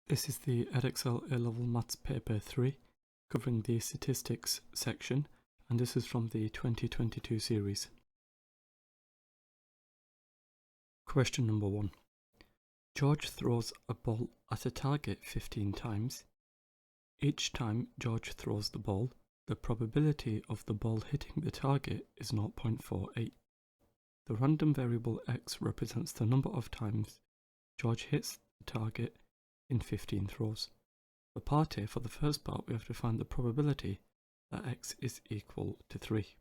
This is the EdExcel A-Level Maths Paper 3, covering the Statistics section, and this is from the 2022 series. Question number 1. George throws a ball at a target 15 times. Each time George throws the ball, the probability of the ball hitting the target is 0.48. The random variable x represents the number of times George hits the target in 15 throws. For part A, for the first part, we have to find the probability that x is equal to 3.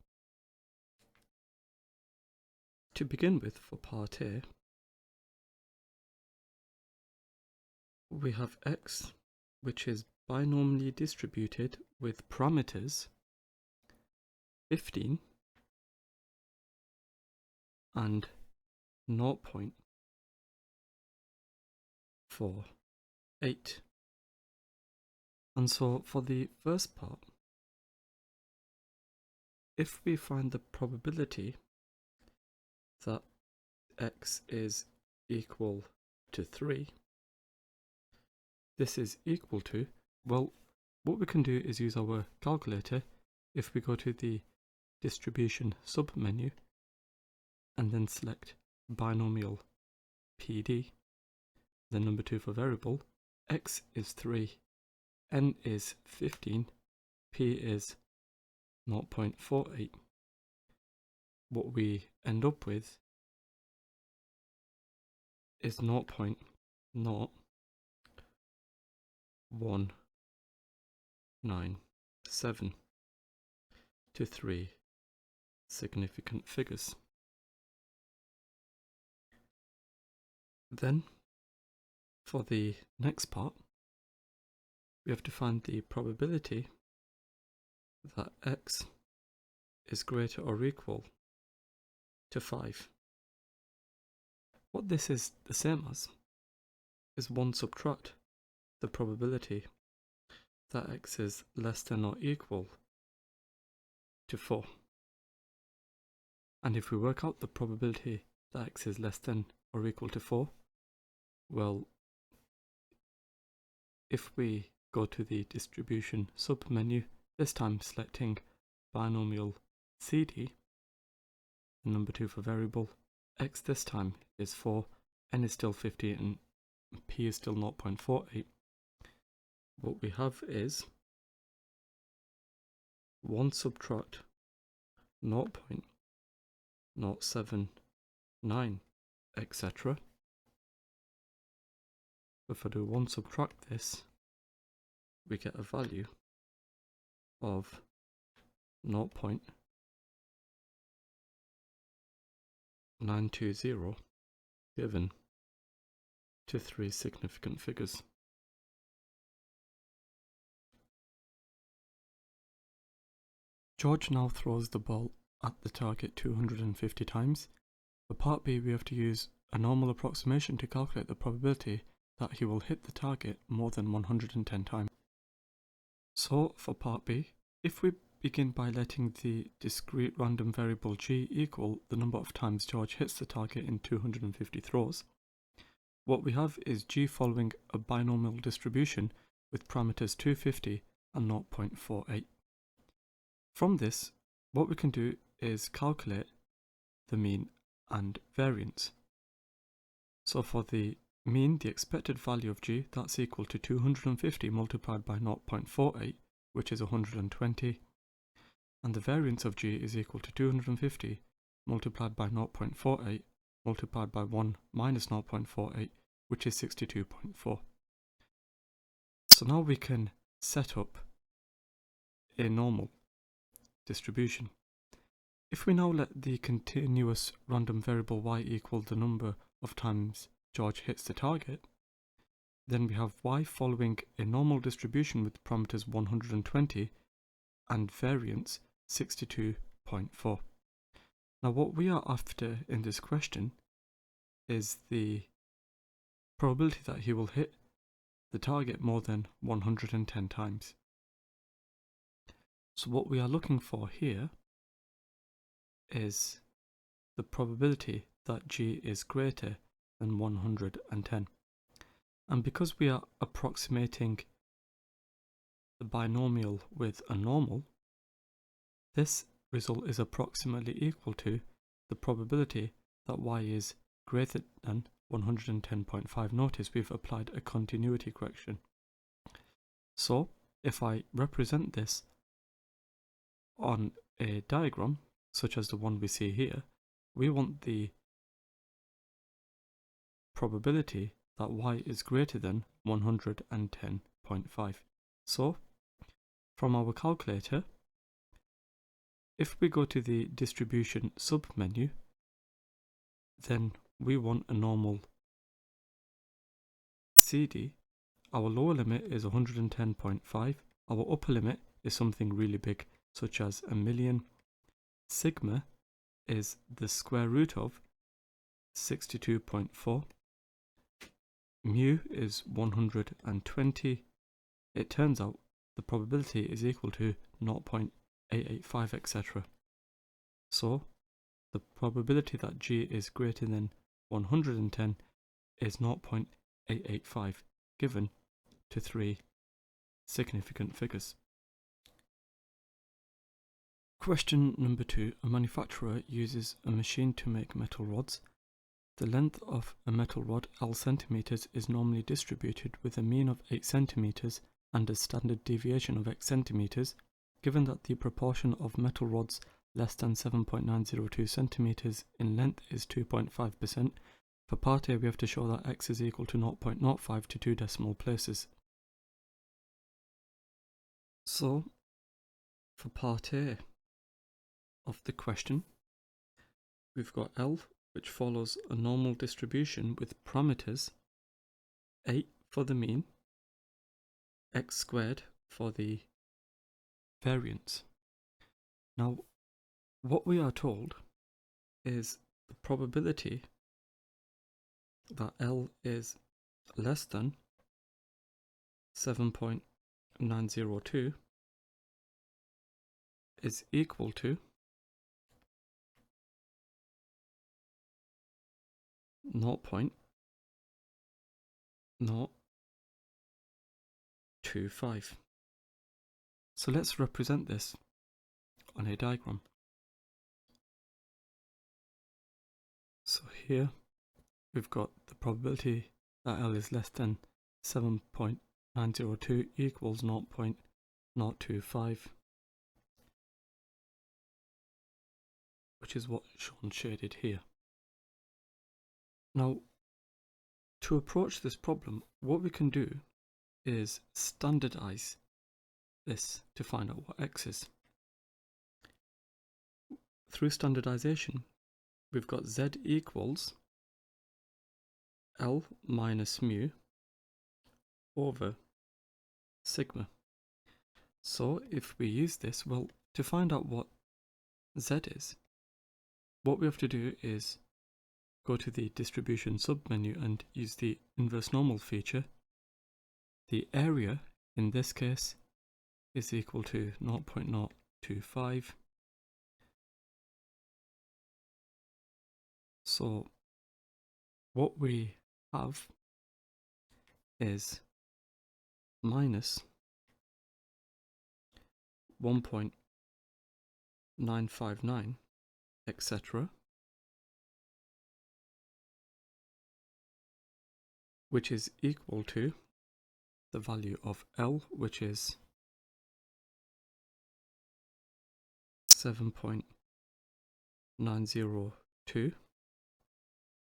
To begin with, for part A, we have x, which is binomially distributed with parameters 15 and 0.48. And so for the first part, if we find the probability that x is equal to 3, this is equal to, well, what we can do is use our calculator. If we go to the distribution sub-menu and then select binomial PD, then number 2 for variable, x is 3, n is 15, p is 0.48. What we end up with is 0.0197 to 3 significant figures. Then, for the next part, we have to find the probability that x is greater or equal to 5. What this is the same as is 1 subtract the probability that x is less than or equal to 4. And if we work out the probability that x is less than or equal to 4, well, if we go to the distribution sub-menu, this time selecting binomial CD, number 2 for variable, x this time is 4, n is still 50, and p is still 0.48. What we have is 1 subtract 0.079, etc. If I do 1 subtract this, we get a value of 0.920 given to 3 significant figures. George now throws the ball at the target 250 times. For part B, we have to use a normal approximation to calculate the probability that he will hit the target more than 110 times. So for part B, if we begin by letting the discrete random variable g equal the number of times George hits the target in 250 throws, what we have is g following a binomial distribution with parameters 250 and 0.48. From this, what we can do is calculate the mean and variance. So for the mean, the expected value of g, that's equal to 250 multiplied by 0.48, which is 120, and the variance of g is equal to 250 multiplied by 0.48 multiplied by 1 minus 0.48, which is 62.4. So now we can set up a normal distribution. If we now let the continuous random variable y equal the number of times George hits the target, then we have y following a normal distribution with parameters 120 and variance 62.4. Now what we are after in this question is the probability that he will hit the target more than 110 times. So what we are looking for here is the probability that g is greater than 110. And because we are approximating the binomial with a normal, this result is approximately equal to the probability that y is greater than 110.5. Notice we've applied a continuity correction. So if I represent this on a diagram, such as the one we see here, we want the probability that y is greater than 110.5. So from our calculator, if we go to the distribution submenu, then we want a normal CD. Our lower limit is 110.5. Our upper limit is something really big, such as 1,000,000. Sigma is the square root of 62.4. Mu is 120. It turns out the probability is equal to 0.885, etc. So the probability that G is greater than 110 is 0.885, given to 3 significant figures. Question number 2. A manufacturer uses a machine to make metal rods. The length of a metal rod, L centimeters, is normally distributed with a mean of 8 centimeters and a standard deviation of X centimeters. Given that the proportion of metal rods less than 7.902 centimeters in length is 2.5%, for part A we have to show that X is equal to 0.05 to 2 decimal places. So, for part A of the question, we've got L, which follows a normal distribution with parameters 8 for the mean, x squared for the variance. Now, what we are told is the probability that L is less than 7.902 is equal to 0.025. So let's represent this on a diagram. So here we've got the probability that L is less than 7.902 equals 0.025, which is what's shown shaded here. Now, to approach this problem, what we can do is standardize this to find out what X is. Through standardization, we've got Z equals L minus mu over sigma. So if we use this, well, to find out what Z is, what we have to do is go to the distribution submenu and use the inverse normal feature. The area in this case is equal to 0.025. So what we have is minus 1.959, etc., which is equal to the value of L, which is 7.902,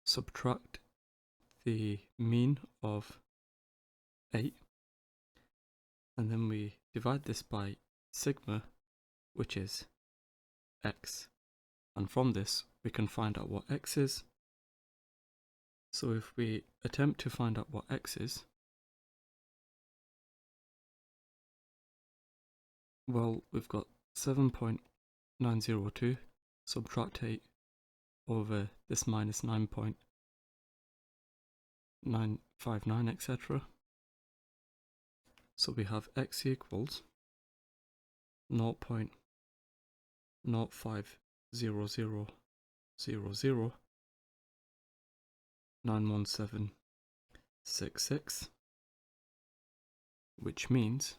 subtract the mean of 8, and then we divide this by sigma, which is X. And from this, we can find out what X is. So if we attempt to find out what X is, well, we've got 7.902, subtract 8 over this minus 9.959, etc. So we have X equals 0.050000 917 0.66, which means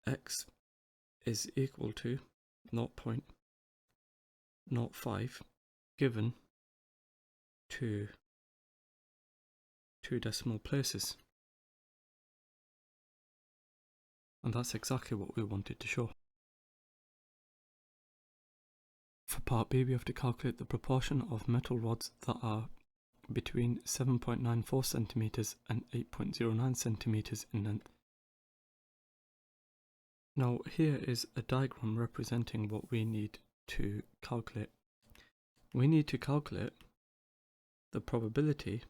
x is equal to 0.05 given to 2 decimal places. And that's exactly what we wanted to show. For part B, we have to calculate the proportion of metal rods that are between 7.94 centimeters and 8.09 centimeters in length. Now here is a diagram representing what we need to calculate. We need to calculate the probability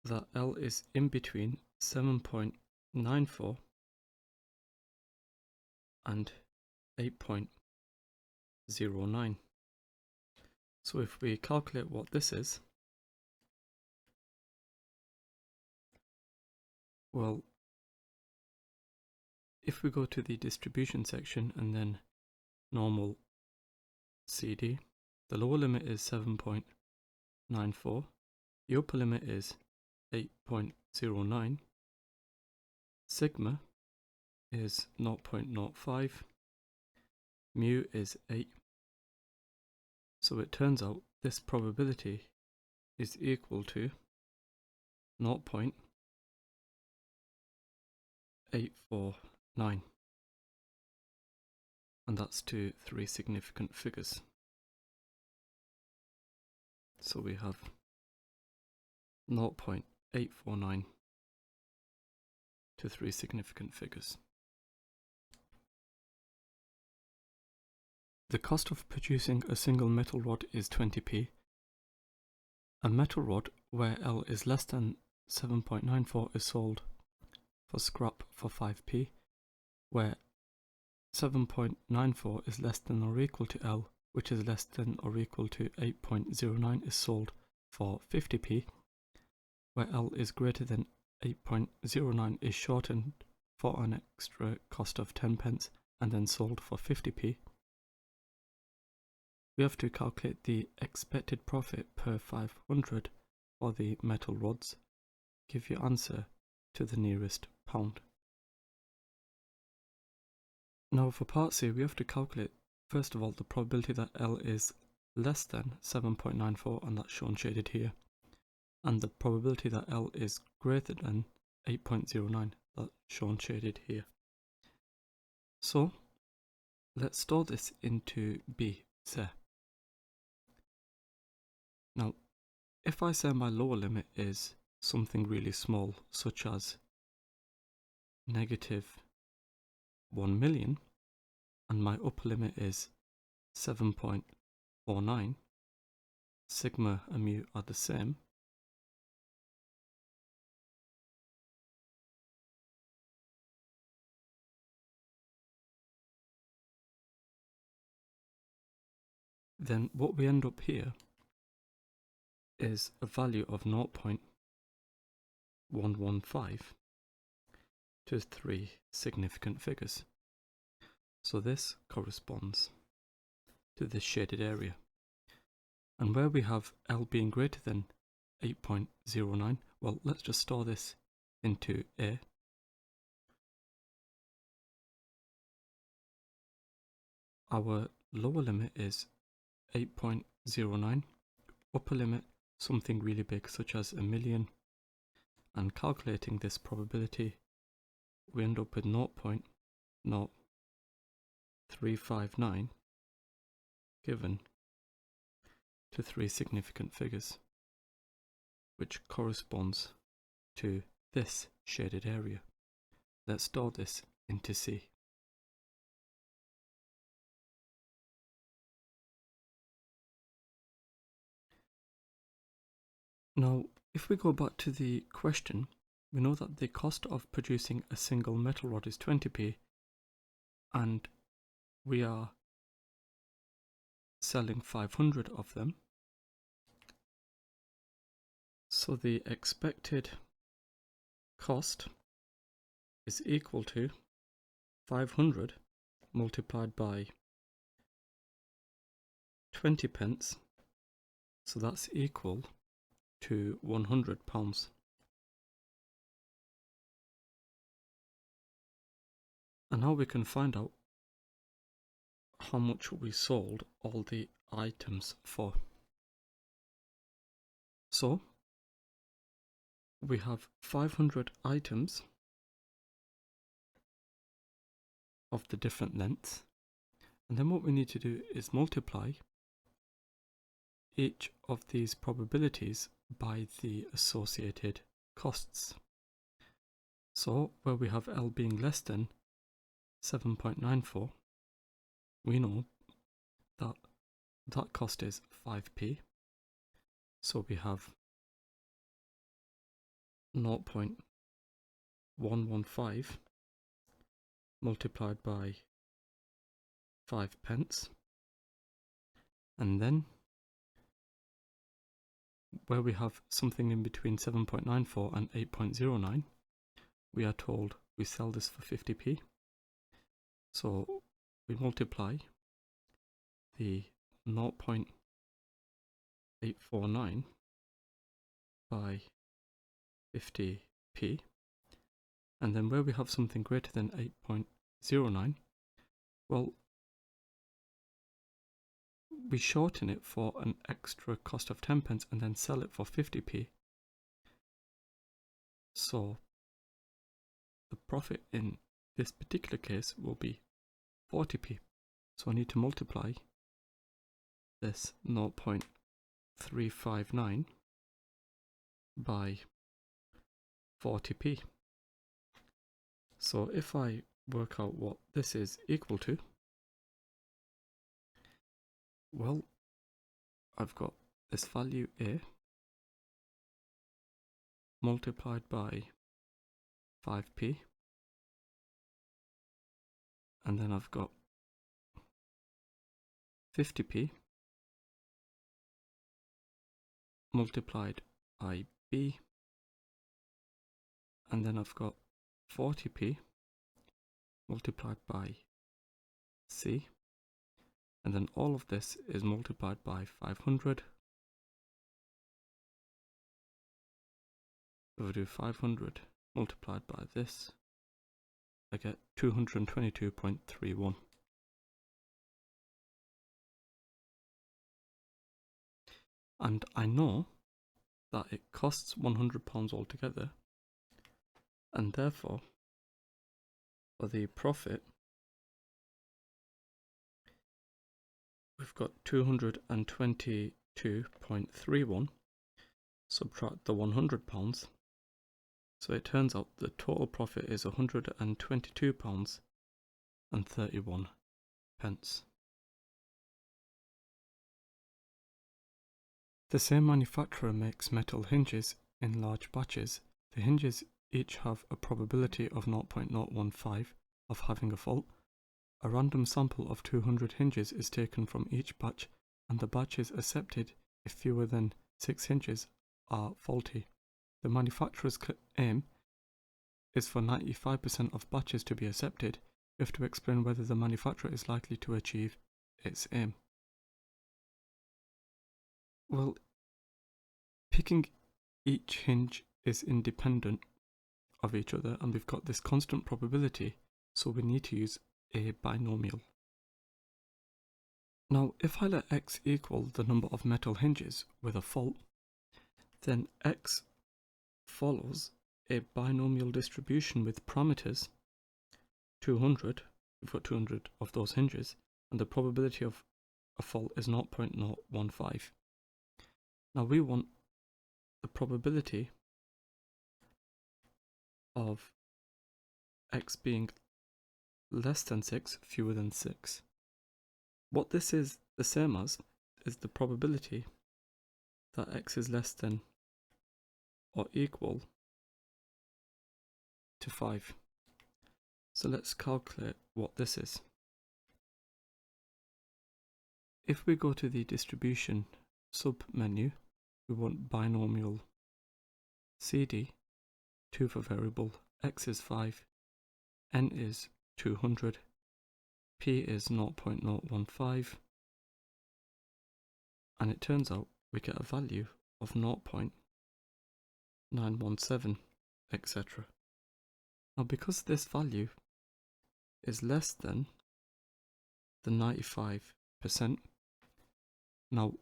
that L is in between 7.94 and 8.09. So if we calculate what this is, well, if we go to the distribution section and then normal CD, the lower limit is 7.94, the upper limit is 8.09, sigma is 0.05, mu is 8. So it turns out this probability is equal to 0.849, and that's to 3 significant figures. So we have 0.849 to 3 significant figures. The cost of producing a single metal rod is 20p. A metal rod where L is less than 7.94 is sold for scrap for 5p, where 7.94 is less than or equal to L, which is less than or equal to 8.09, is sold for 50p, where L is greater than 8.09 is shortened for an extra cost of 10 pence and then sold for 50p. We have to calculate the expected profit per 500 for the metal rods. Give your answer to the nearest pound. Now for part C, we have to calculate first of all the probability that L is less than 7.94, and that's shown shaded here, and the probability that L is greater than 8.09, that's shown shaded here. So let's store this into B, say. Now, if I say my lower limit is something really small, such as negative 1 million, and my upper limit is 7.49, sigma and mu are the same, then what we end up here is a value of 0.115 to 3 significant figures. So this corresponds to this shaded area. And where we have L being greater than 8.09, well, let's just store this into A. Our lower limit is 8.09, upper limit something really big such as 1 million, and calculating this probability we end up with 0.0359 given to 3 significant figures, which corresponds to this shaded area. Let's store this into C. Now, if we go back to the question, we know that the cost of producing a single metal rod is 20p, and we are selling 500 of them. So the expected cost is equal to 500 multiplied by 20 pence So that's equal to £100. And now we can find out how much we sold all the items for. So we have 500 items of the different lengths, and then what we need to do is multiply each of these probabilities by the associated costs. So where we have L being less than 7.94, we know that that cost is 5p. So we have 0.115 multiplied by 5 pence, and then where we have something in between 7.94 and 8.09, we are told we sell this for 50p. So we multiply the 0.849 by 50p, and then where we have something greater than 8.09, well, we shorten it for an extra cost of 10 pence and then sell it for 50p. So the profit in this particular case will be 40p. So I need to multiply this 0.359 by 40p. So if I work out what this is equal to, well, I've got this value A multiplied by 5p, and then I've got 50p multiplied by B, and then I've got 40p multiplied by C, and then all of this is multiplied by 500. If I do 500 multiplied by this, I get 222.31. And I know that it costs £100 altogether, and therefore for the profit we've got 222.31, subtract the £100, so it turns out the total profit is £122.31. The same manufacturer makes metal hinges in large batches. The hinges each have a probability of 0.015 of having a fault. A random sample of 200 hinges is taken from each batch, and the batch is accepted if fewer than 6 hinges are faulty. The manufacturer's aim is for 95% of batches to be accepted. You have to explain whether the manufacturer is likely to achieve its aim. Well, picking each hinge is independent of each other, and we've got this constant probability, so we need to use a binomial. Now, if I let x equal the number of metal hinges with a fault, then x follows a binomial distribution with parameters 200, we've got 200 of those hinges, and the probability of a fault is 0.015. Now we want the probability of x being less than 6, fewer than 6. What this is the same as is the probability that x is less than or equal to 5. So let's calculate what this is. If we go to the distribution sub-menu, we want binomial CD, 2 for variable, x is 5, n is 200, p is 0.015, and it turns out we get a value of 0.917, etc. Now because this value is less than the 95%, now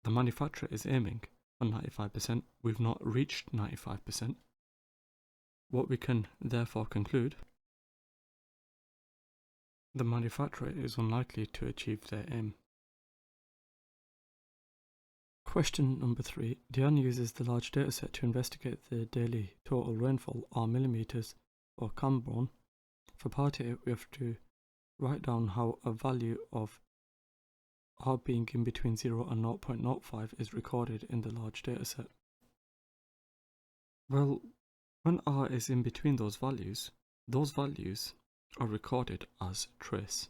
the manufacturer is aiming for 95%, we've not reached 95%. What we can therefore conclude, the manufacturer is unlikely to achieve their aim. Question number 3. Diane uses the large dataset to investigate the daily total rainfall, or millimeters, for Cambron. For part A, we have to write down how a value of R being in between 0 and 0.05 is recorded in the large dataset. Well, when R is in between those values are recorded as trace.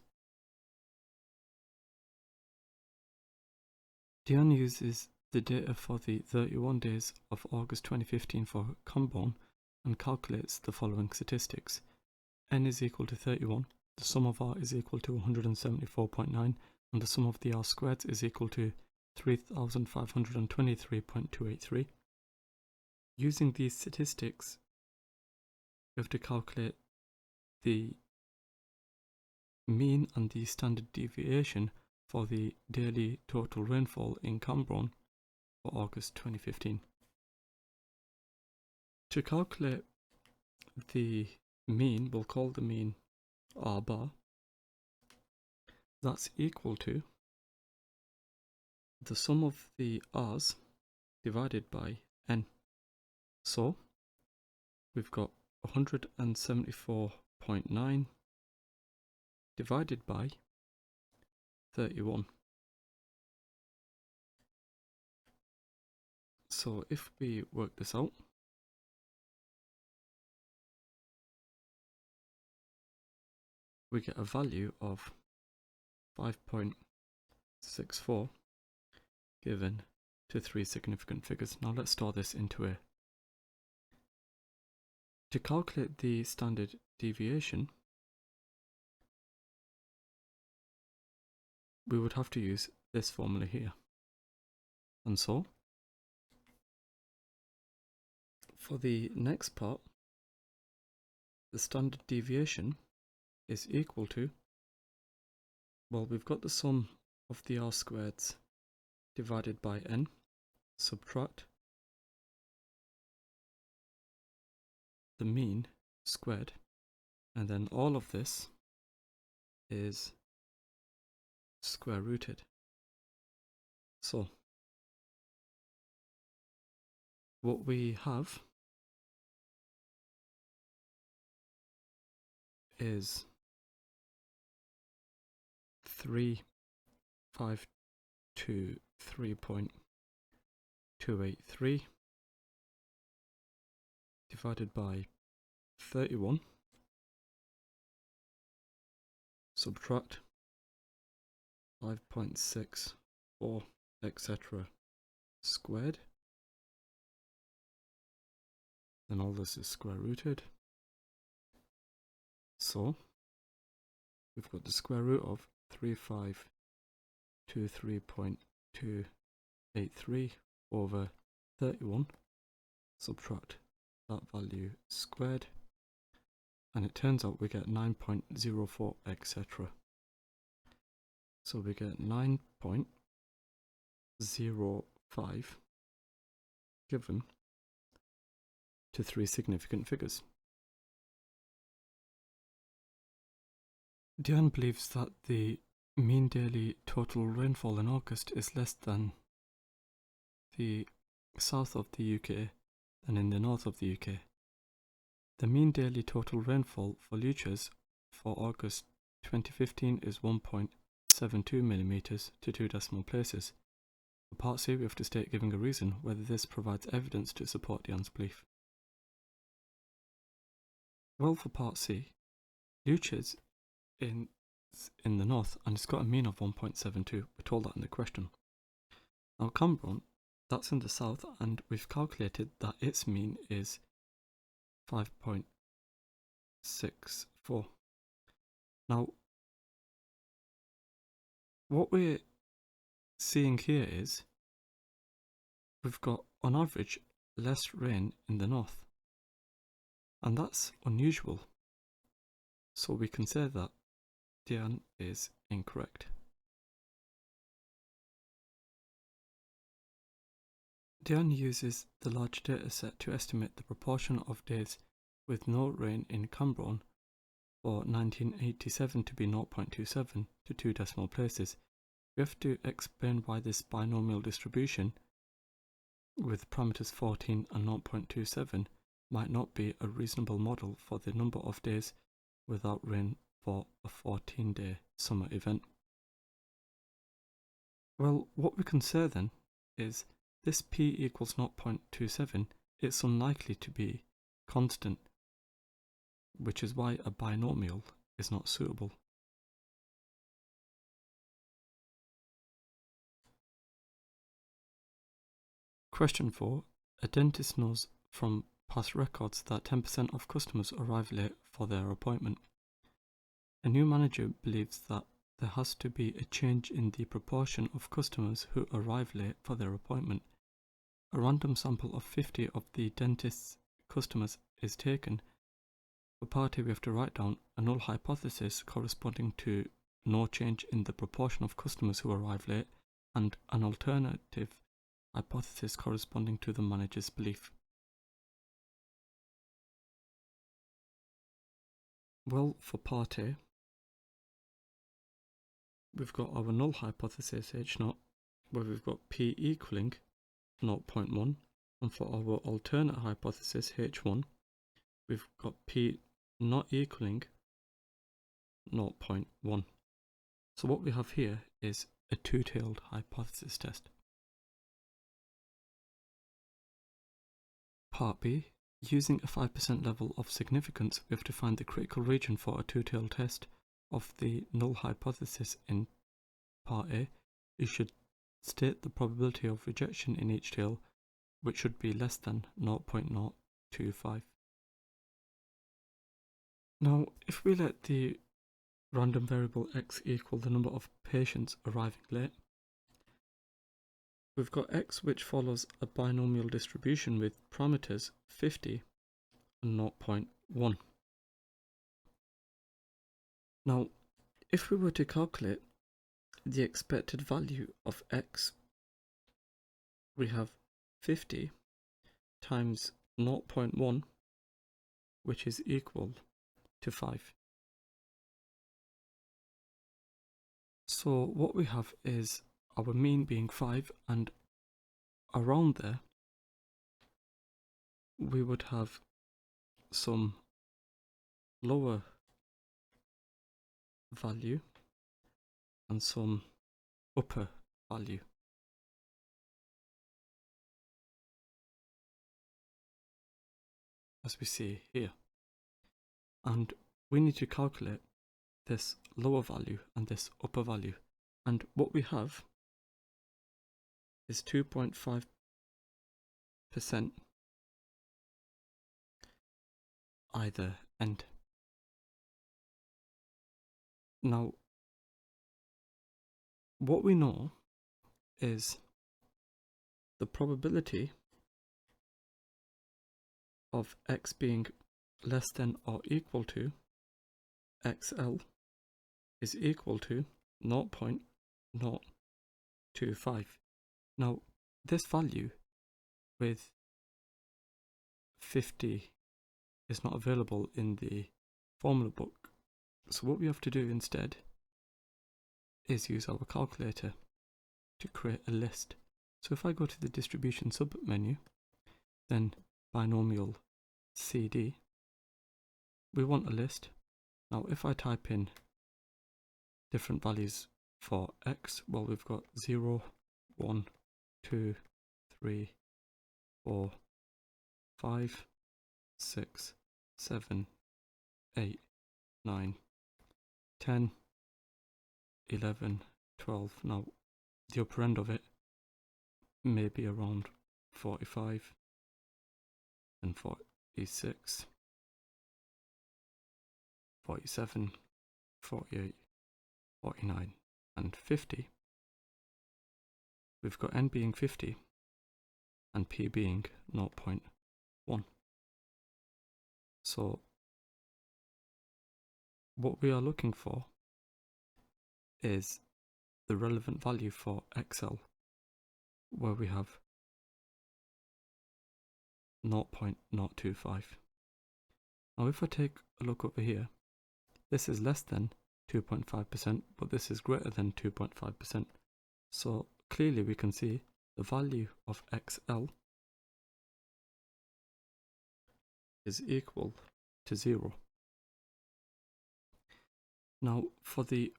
Diane uses the data for the 31 days of August 2015 for Cambron and calculates the following statistics. N is equal to 31, the sum of R is equal to 174.9, and the sum of the R squareds is equal to 3523.283. Using these statistics, we have to calculate the mean and the standard deviation for the daily total rainfall in Cambron for August 2015. To calculate the mean, we'll call the mean R bar. That's equal to the sum of the R's divided by N. So we've got 174.9 divided by 31. So if we work this out, we get a value of 5.64 given to 3 significant figures. Now let's store this into A. To calculate the standard deviation, we would have to use this formula here. And so, for the next part, the standard deviation is equal to, well, we've got the sum of the R squareds divided by N, subtract the mean squared, and then all of this is square rooted. So what we have is 3523.283 divided by 31, subtract 5.64, etc. squared. Then all this is square rooted. So we've got the square root of 3523.283 over 31, subtract that value squared, and it turns out we get 9.04, etc. So we get 9.05 given to 3 significant figures. Diane believes that the mean daily total rainfall in August is less than the south of the UK than in the north of the UK. The mean daily total rainfall for Luches for August 2015 is 1.72 millimeters to 2 decimal places. For part C, we have to state giving a reason whether this provides evidence to support Diane's belief. Well, for part C, Luches in the north, and it's got a mean of 1.72. We're told that in the question. Now Cambron, that's in the south, and we've calculated that its mean is 5.64. Now, what we're seeing here is we've got, on average, less rain in the north. And that's unusual. So we can say that Diane is incorrect. Diane uses the large data set to estimate the proportion of days with no rain in Cambronne for 1987 to be 0.27 to 2 decimal places. We have to explain why this binomial distribution with parameters 14 and 0.27 might not be a reasonable model for the number of days without rain for a 14-day summer event. Well, what we can say then is this p equals 0.27, it's unlikely to be constant, which is why a binomial is not suitable. Question 4. A dentist knows from past records that 10% of customers arrive late for their appointment. A new manager believes that there has to be a change in the proportion of customers who arrive late for their appointment. A random sample of 50 of the dentist's customers is taken. For part A, we have to write down a null hypothesis corresponding to no change in the proportion of customers who arrive late, and an alternative hypothesis corresponding to the manager's belief. Well, for part A, we've got our null hypothesis H0, where we've got P equaling 0.1, and for our alternate hypothesis H1, we've got P not equaling 0.1. So what we have here is a two-tailed hypothesis test. Part B, using a 5% level of significance, we have to find the critical region for a two-tailed test of the null hypothesis in part A. You should state the probability of rejection in each tail, which should be less than 0.025. Now, if we let the random variable x equal the number of patients arriving late, we've got x which follows a binomial distribution with parameters 50 and 0.1. Now, if we were to calculate the expected value of x, we have 50 times 0.1, which is equal to 5. So what we have is our mean being 5, and around there we would have some lower value and some upper value. As we see here. And we need to calculate this lower value and this upper value. And what we have is 2.5% either end. Now, what we know is the probability of x being less than or equal to xl is equal to 0.025. Now, this value with 50 is not available in the formula book. So what we have to do instead is use our calculator to create a list. So if I go to the distribution submenu, then binomial CD, we want a list. Now if I type in different values for x, well, we've got 0, 1, 2, 3, 4, 5, 6, 7, 8, 9, 10, 11, 12. Now the upper end of it may be around 45 and 46, 47, 48, 49 and 50. We've got n being 50, and P being 0.1. So what we are looking for is the relevant value for EdExcel, where we have 0.025. Now if I take a look over here, this is less than 2.5%, but this is greater than 2.5%. So clearly we can see the value of EdExcel is equal to 0. Now for the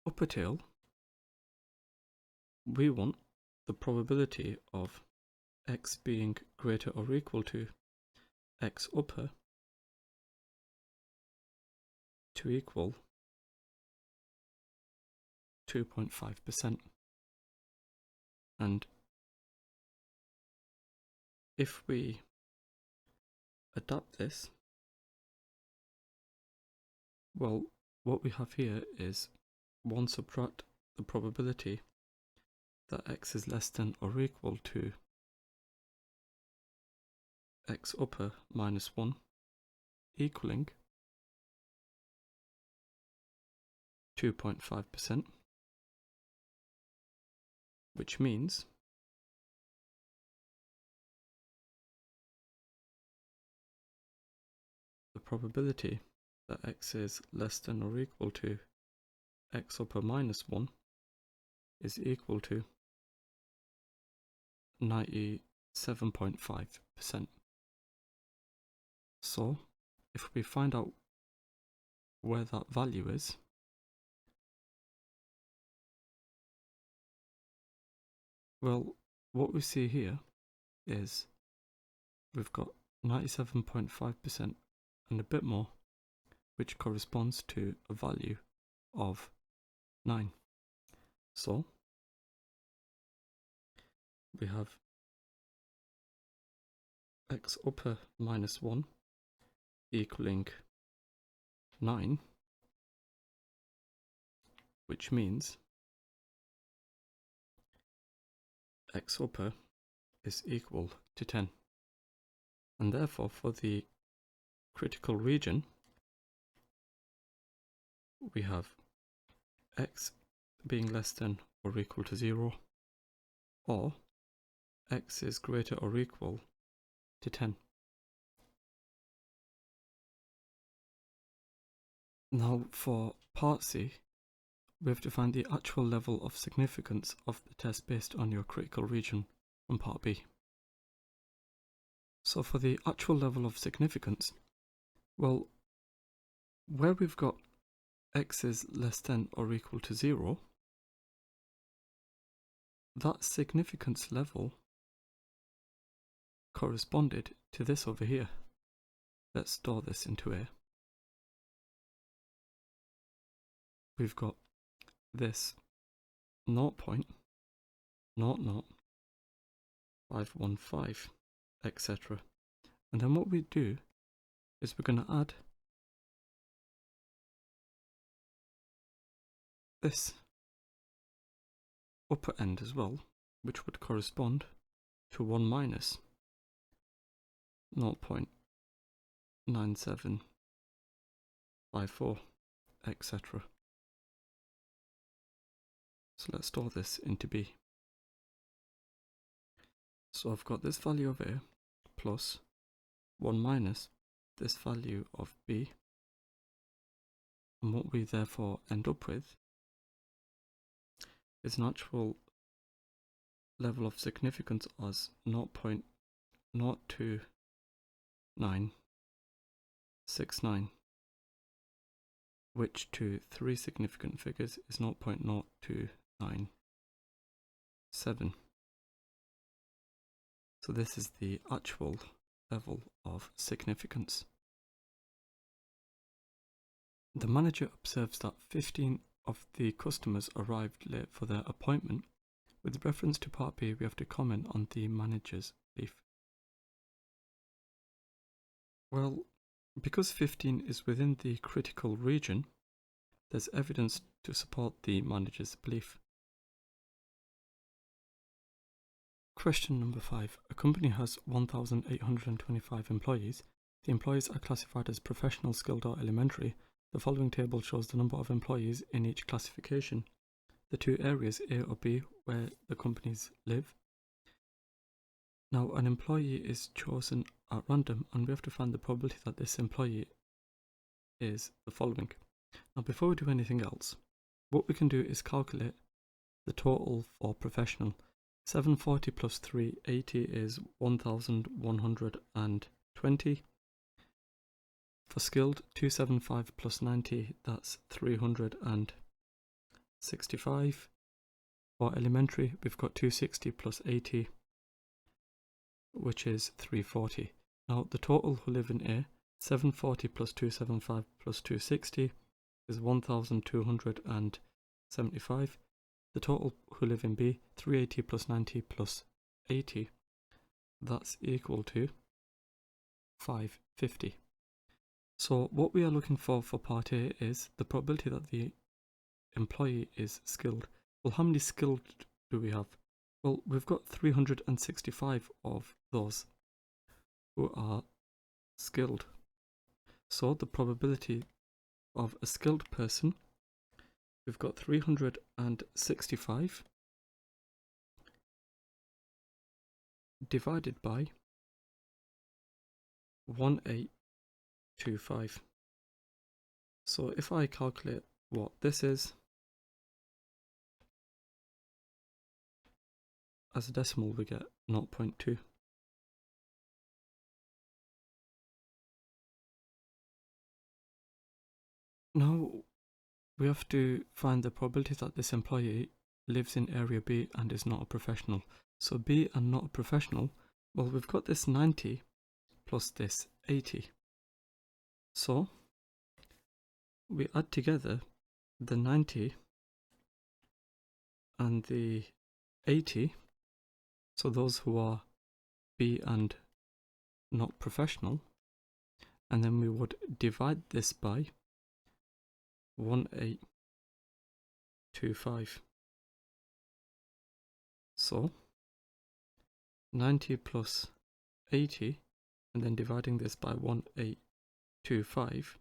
upper tail, we want the probability of x being greater or equal to x upper to equal 2.5%. And if we adapt this, well, what we have here is 1 subtract the probability that x is less than or equal to x upper minus 1 equaling 2.5%, which means the probability that x is less than or equal to x upper minus 1 is equal to 97.5%. So if we find out where that value is, well, what we see here is we've got 97.5% and a bit more, which corresponds to a value of 9. So we have x upper minus 1 equaling 9, which means x upper is equal to 10. And therefore for the critical region, we have x being less than or equal to 0, or x is greater or equal to 10. Now for part C, we have to find the actual level of significance of the test based on your critical region from part B. So for the actual level of significance, well, where we've got x is less than or equal to 0, that significance level corresponded to this over here. Let's store this into A. We've got this 0.00515, etc. And then what we do is we're going to add this upper end as well, which would correspond to 1 minus 0.9754, etc. So let's store this into B. So I've got this value of A plus 1 minus this value of B, and what we therefore end up with is an actual level of significance as 0.02969, which to 3 significant figures is 0.0297. So this is the actual level of significance. The manager observes that 15 of the customers arrived late for their appointment. With reference to part B, we have to comment on the manager's belief. Well, because 15 is within the critical region, there's evidence to support the manager's belief. Question number 5. A company has 1,825 employees. The employees are classified as professional, skilled or elementary. The following table shows the number of employees in each classification. The two areas, A or B, where the companies live. Now, an employee is chosen at random and we have to find the probability that this employee is the following. Now, before we do anything else, what we can do is calculate the total for professional. 740 plus 380 is 1,120. For skilled, 275 plus 90, that's 365. For elementary, we've got 260 plus 80, which is 340. Now, the total who live in A, 740 plus 275 plus 260 is 1,275. The total who live in B, 380 plus 90 plus 80, that's equal to 550. So what we are looking for part A is the probability that the employee is skilled. Well, how many skilled do we have? Well, we've got 365 of those who are skilled. So the probability of a skilled person, we've got 365 divided by 1825. So if I calculate what this is as a decimal, we get 0.2. Now we have to find the probability that this employee lives in area B and is not a professional. So B and not a professional, well, we've got this 90 plus this 80. So we add together the 90 and the 80, so those who are B and not professional, and then we would divide this by 1825. So 90 plus 80 and then dividing this by 1825,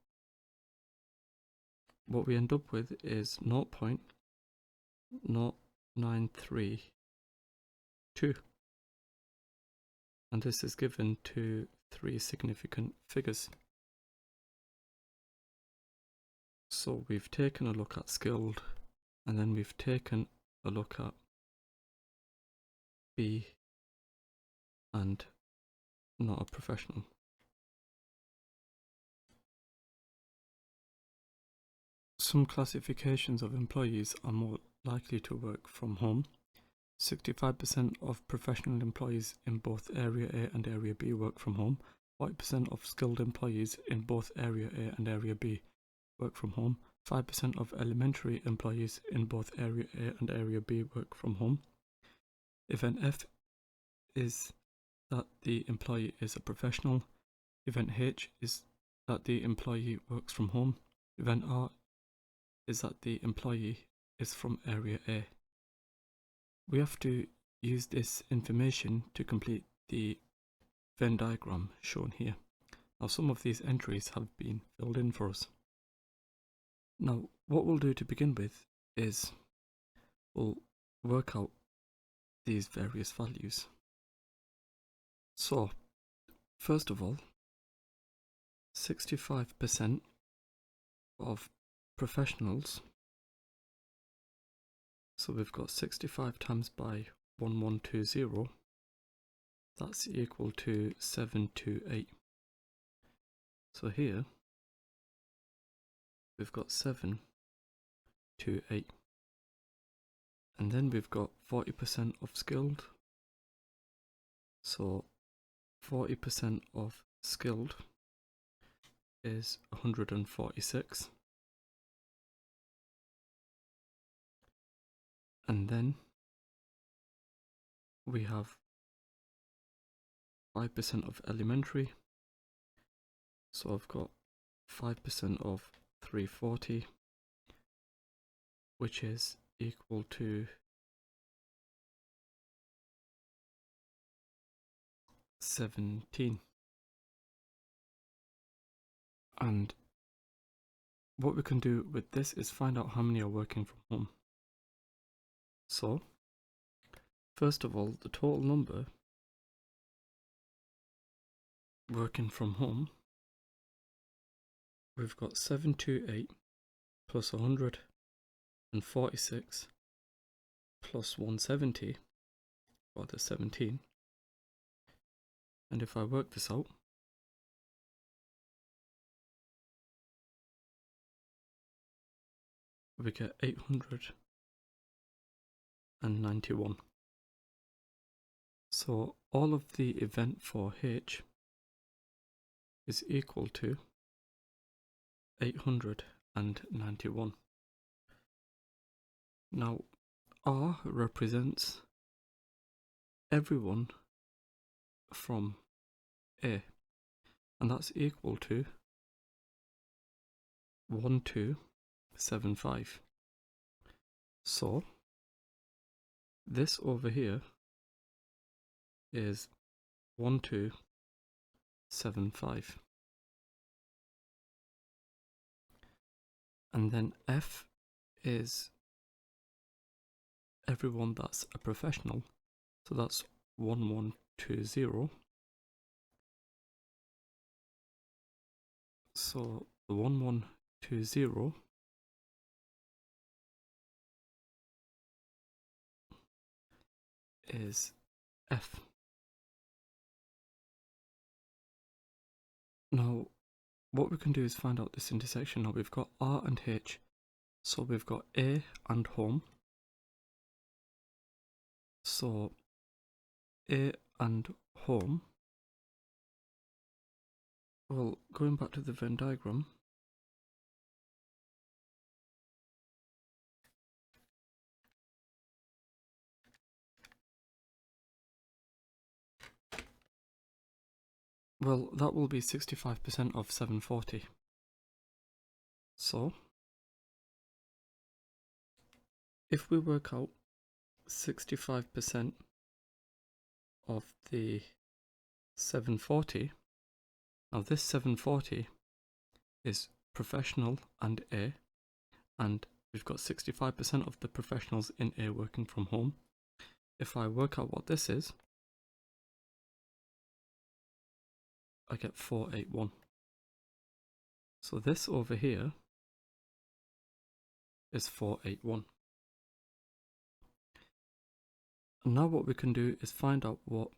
what we end up with is 0.0932, and this is given to three significant figures. So we've taken a look at skilled, and then we've taken a look at B and not a professional. Some classifications of employees are more likely to work from home. 65% of professional employees in both Area A and Area B work from home. 40% of skilled employees in both Area A and Area B work from home. 5% of elementary employees in both Area A and Area B work from home. Event F is that the employee is a professional. Event H is that the employee works from home. Event R is that the employee is from Area A. We have to use this information to complete the Venn diagram shown here. Now, some of these entries have been filled in for us. Now, what we'll do to begin with is we'll work out these various values. So, first of all, 65% of professionals, so we've got 65 times by 1120, that's equal to 728. So here we've got 728, and then we've got 40% of skilled, so 40% of skilled is 146, and then we have 5% of elementary, so I've got 5% of 340, which is equal to 17. And what we can do with this is find out how many are working from home. So, first of all, the total number working from home, we've got 728 plus 146 plus 170, or the 17. And if I work this out, we get 891. So all of the event for H is equal to 891. Now R represents everyone from A, and that's equal to 1275. So this over here is 1275. And then F is everyone that's a professional, so that's 1120. So the 1120 is F. Now what we can do is find out this intersection. Now we've got R and H, so we've got A and home. So A and home, well, going back to the Venn diagram, well, that will be 65% of 740. So if we work out 65% of the 740, now this 740 is professional and A, and we've got 65% of the professionals in A working from home. If I work out what this is, I get 481. So this over here is 481. And now what we can do is find out what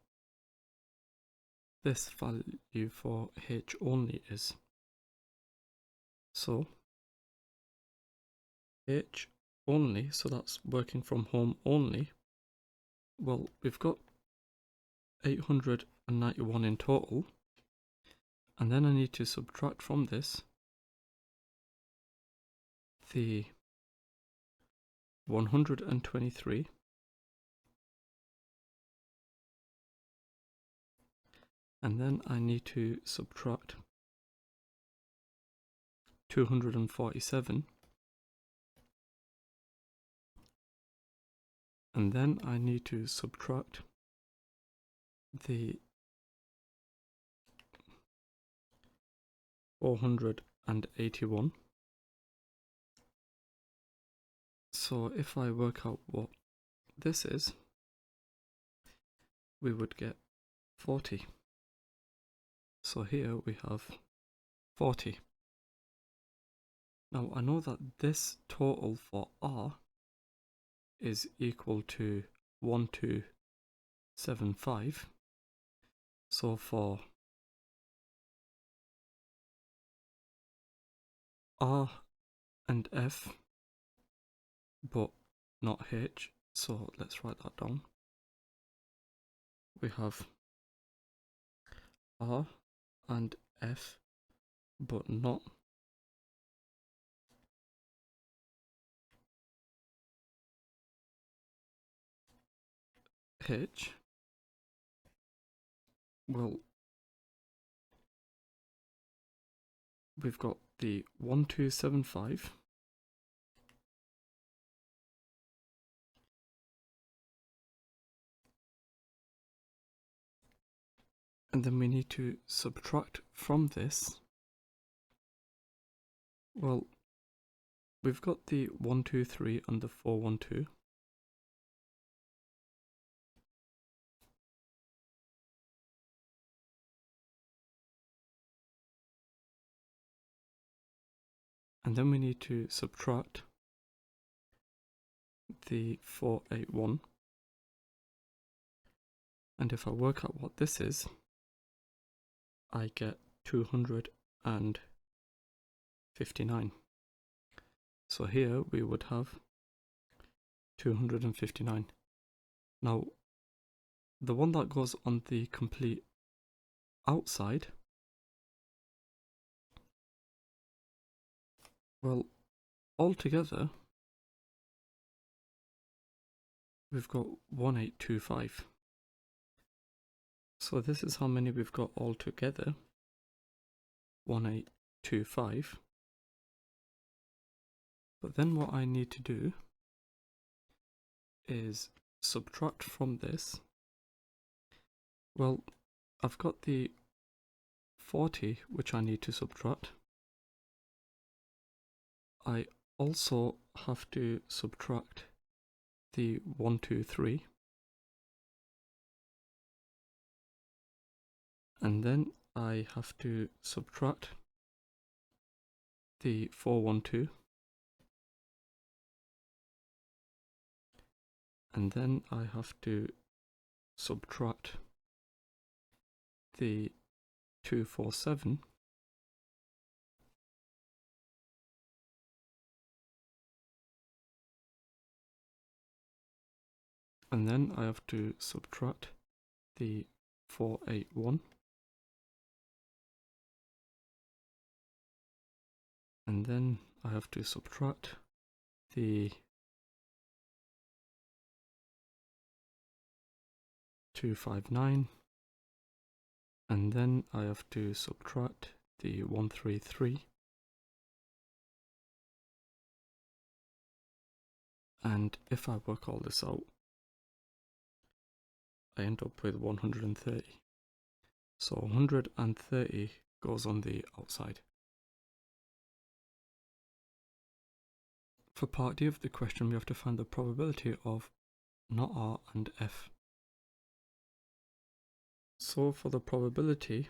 this value for H only is. So H only, so that's working from home only. Well, we've got 891 in total, and then I need to subtract from this the 123, and then I need to subtract 247, and then I need to subtract the 481. So if I work out what this is, we would get 40. So here we have 40. Now I know that this total for R is equal to 1275. So for R and F, but not H, so let's write that down. We have R and F, but not H. Well, we've got the 1275, And then we need to subtract from this. Well, we've got the 1, 2, 3 and the 4, 1, 2. And then we need to subtract the 4, 8, 1. And if I work out what this is, I get 259. So here we would have 259. Now, the one that goes on the complete outside, well, altogether, we've got 1825. So this is how many we've got altogether, 1825. But then what I need to do is subtract from this. Well, I've got the 40 which I need to subtract. I also have to subtract the 1, 2, 3. And then I have to subtract the 4, 1, 2. And then I have to subtract the 2, 4, 7. And then I have to subtract the 4, 8, 1. And then I have to subtract the 2, 5, 9. And then I have to subtract the 1, 3, 3. And if I work all this out, I end up with 130. So 130 goes on the outside. For part D of the question, we have to find the probability of not R and F. So for the probability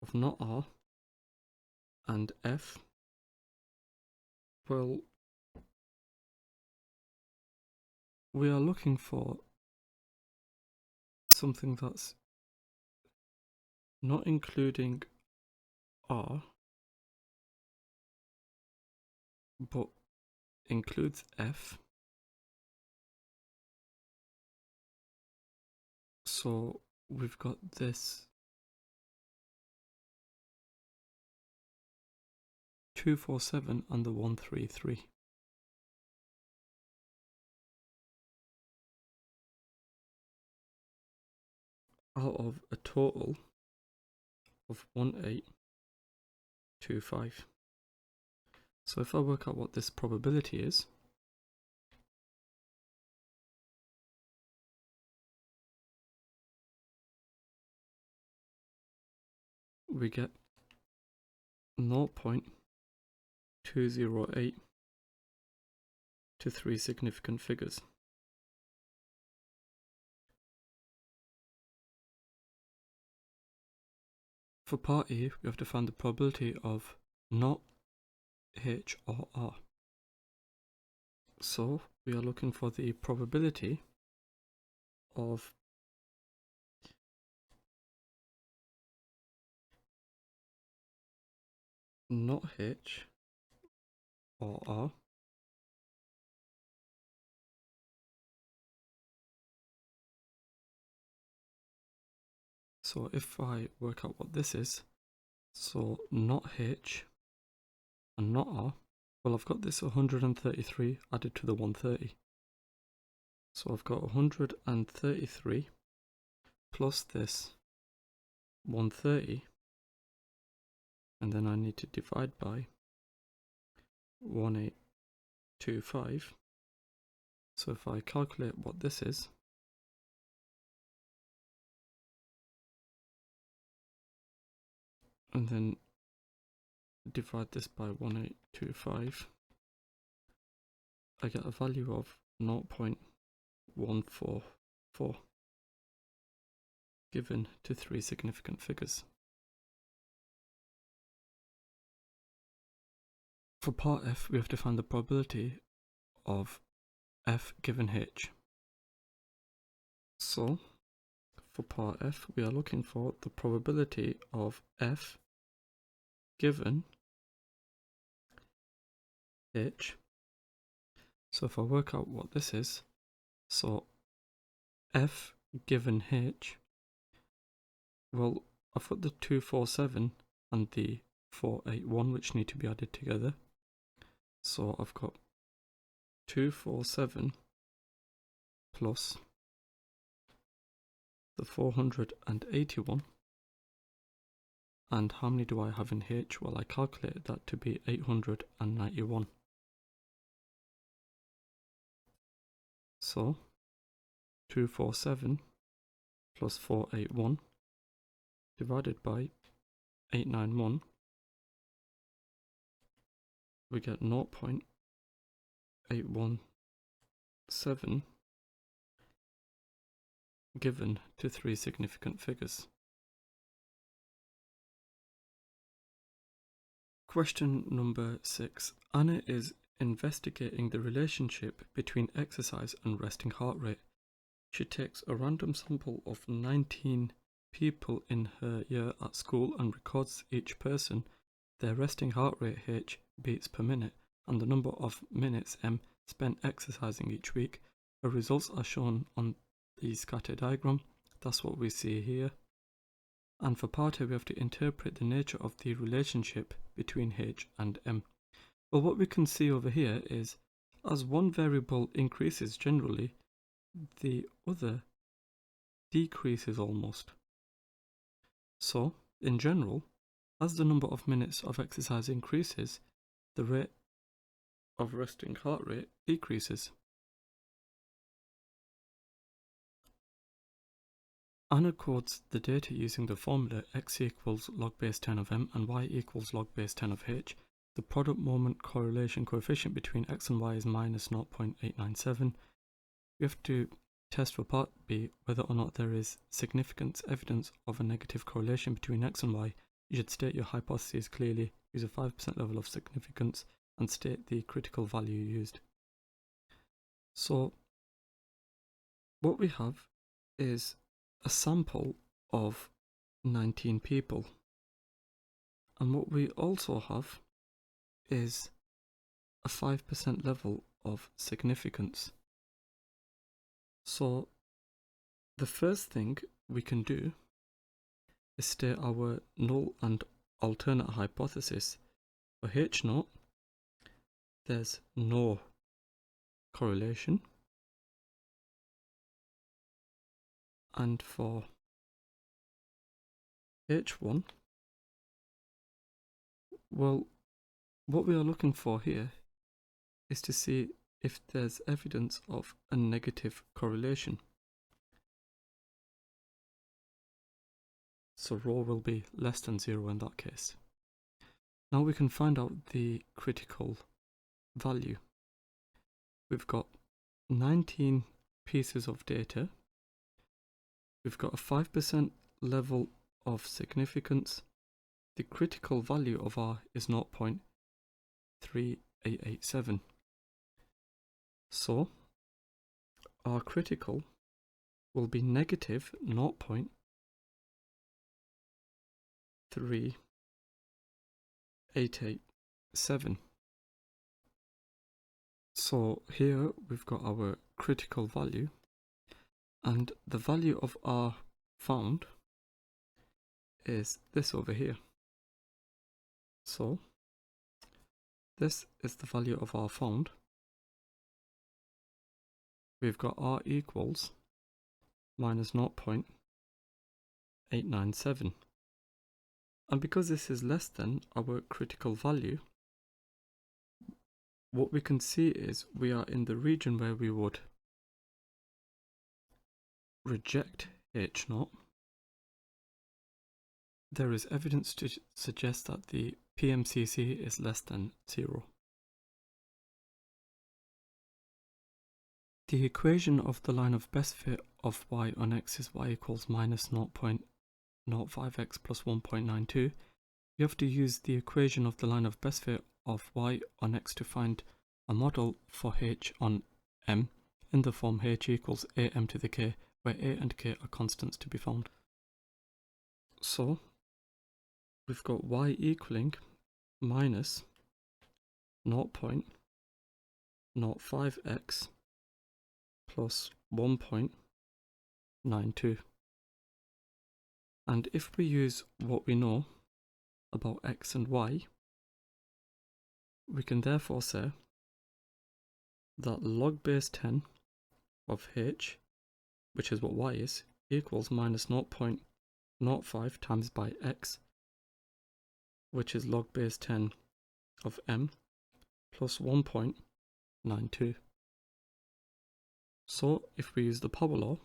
of not R and F, well, we are looking for something that's not including R, but includes F. So we've got this 2, 4, 7 and the 1, 3, 3. Out of a total of 1825. So if I work out what this probability is, we get 0.208 to 3 significant figures. For part E, we have to find the probability of not H or R. So we are looking for the probability of not H or R So if I work out what this is, so not H and not R, well, I've got this 133 added to the 130. So I've got 133 plus this 130, and then I need to divide by 1825. So if I calculate what this is, and then divide this by 1825, I get a value of 0.144 given to 3 significant figures. For part f, we have to find the probability of f given h. So, for part f, we are looking for the probability of f given h. So if I work out what this is, so f given h, well, I've got the 247 and the 481 which need to be added together. So I've got 247 plus the 481, and how many do I have in h? Well, I calculated that to be 891. So 247 plus 481 divided by 891, we get 0.817 given to 3 significant figures. Question number 6. Anna is investigating the relationship between exercise and resting heart rate. She takes a random sample of 19 people in her year at school and records each person, their resting heart rate h beats per minute, and the number of minutes m spent exercising each week. Her results are shown on the scatter diagram. That's what we see here. And for part A, we have to interpret the nature of the relationship between h and m. Well, what we can see over here is, as one variable increases generally, the other decreases almost. So, in general, as the number of minutes of exercise increases, the rate of resting heart rate decreases. Anna codes the data using the formula x equals log base 10 of m and y equals log base 10 of h. The product moment correlation coefficient between x and y is minus 0.897. We have to test for part B whether or not there is significant evidence of a negative correlation between x and y. You should state your hypothesis clearly, use a 5% level of significance, and state the critical value used. So, what we have is a sample of 19 people. And what we also have is a 5% level of significance. So the first thing we can do is state our null and alternate hypothesis. For H0, there's no correlation. And for H1, well, what we are looking for here is to see if there's evidence of a negative correlation. So rho will be less than 0 in that case. Now we can find out the critical value. We've got 19 pieces of data. We've got a 5% level of significance. The critical value of R is 0.3887. So our critical will be negative 0.3887. So here we've got our critical value, and the value of R found is this over here. So this is the value of R found. We've got R equals minus 0.897. And because this is less than our critical value, what we can see is we are in the region where we would reject H0 there is evidence to suggest that the PMCC is less than 0. The equation of the line of best fit of y on x is y equals minus 0.05x plus 1.92. We have to use the equation of the line of best fit of y on x to find a model for h on m in the form h equals am to the k, where a and k are constants to be found. So we've got y equaling minus 0.05x plus 1.92. And if we use what we know about x and y, we can therefore say that log base 10 of h, which is what y is, equals minus 0.05 times by x, which is log base 10 of m, plus 1.92. So if we use the power law,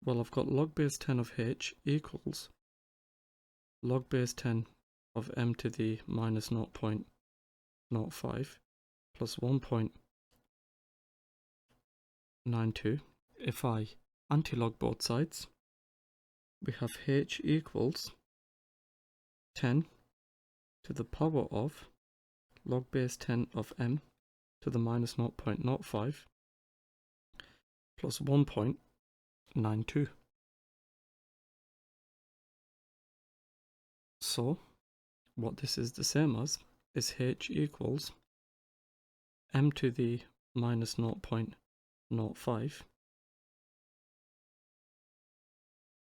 well, I've got log base 10 of h equals log base 10 of m to the minus 0.05 plus 1.92. If I anti-log both sides, we have h equals 10 to the power of log base 10 of m to the minus 0.05 plus 1.92. So what this is the same as is h equals m to the minus 0.05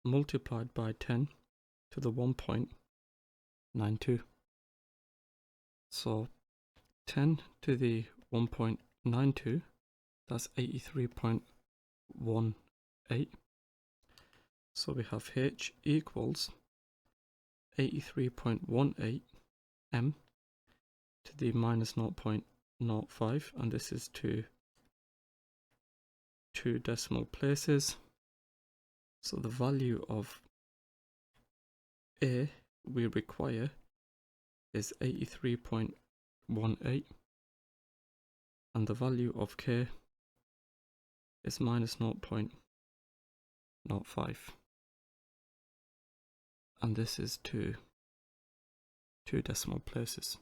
multiplied by 10 to the 1.92. So 10 to the 1.92, that's 83.18. So we have h equals 83.18 m to the minus 0.05, and this is to 2 decimal places. So the value of a we require is 83.18, and the value of k is minus 0.05, and this is to 2 decimal places.